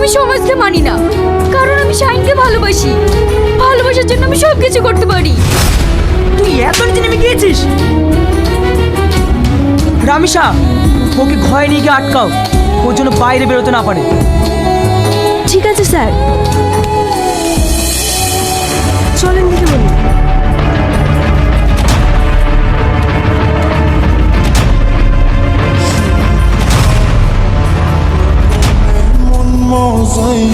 আমি সমাজকে মানি না, কারণ আমি শাহিনকে ভালোবাসি। ভালোবাসার জন্য আমি সব কিছু করতে পারি। তুই এত নিচে নেমে গিয়েছিস? রামিসা, ওকে ঘরে নিয়ে গিয়ে আটকাও, ওর জন্য বাইরে বেরোতে না পারে। ঠিক আছে স্যার। চলেন দিদি বলি। মজাই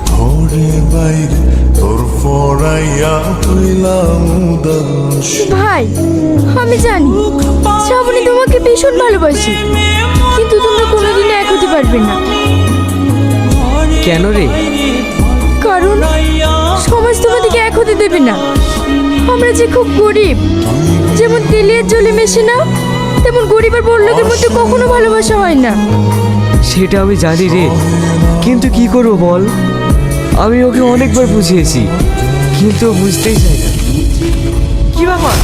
ঘরে বাইরে তোর ফরাইয়া হইলাম উদাস। ভাই, আমি জানি শ্রাবণী তোমাকে ভীষণ ভালোবাসি, কিন্তু তোমরা কোনোদিনও এক হতে পারবে না। কেন রে? কারণ সমাজ তোমাদেরকে এক হতে দেবে না। আমরা যে খুব গরিব, যেমন তেলিয়ার জলে মেশে না, তেমন গরিব আর বড় লোকের মধ্যে কখনো ভালোবাসা হয় না। সেটা আমি জানি রে, কিন্তু কি করবো বল? আমি ওকে অনেকবার বুঝিয়েছি, কিন্তু ও বুঝতেই চায় না। কি ব্যাপার,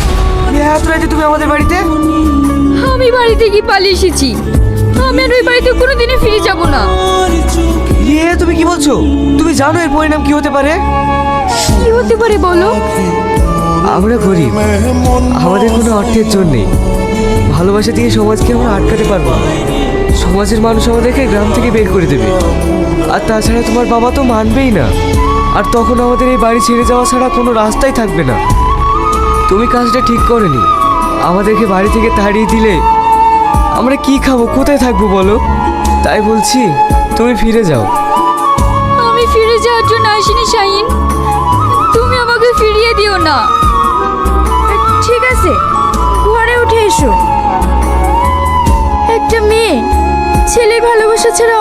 এত রাতে তুমি আমাদের বাড়িতে? আমি বাড়ি থেকে পালিয়ে এসেছি। আমি আর ওই বাড়িতে কোনোদিনই ফিরে যাব না। তুমি কি বলছো? তুমি জানো এর পরিণাম কি হতে পারে? কি হতে পারে বলো? আমরা গরিব, আমাদের কোনো অর্থের জন্য নেই। ভালোবাসা দিয়ে সমাজকে আমরা আটকাতে পারবো না। সমাজের মানুষ আমাদেরকে গ্রাম থেকে বের করে দেবে, আর তাছাড়া তোমার বাবা তো মানবেই না। আর তখন আমাদের এই বাড়ি ছেড়ে যাওয়া ছাড়া কোনো রাস্তাই থাকবে না। তুমি কাজটা ঠিক করনি। আমাদেরকে বাড়ি থেকে তাড়িয়ে দিলে আমরা কি খাবো, কোথায় থাকবো বলো? তাই বলছি তুমি ফিরে যাও। আমি ফিরে যাওয়ার জন্য আসিনি শাহিন, তুমি আমাকে ফিরিয়ে দিও না। ঠিক আছে, ঘরে উঠে এসো। একটা মেয়ে ছেলের ভালোবাসা ছাড়া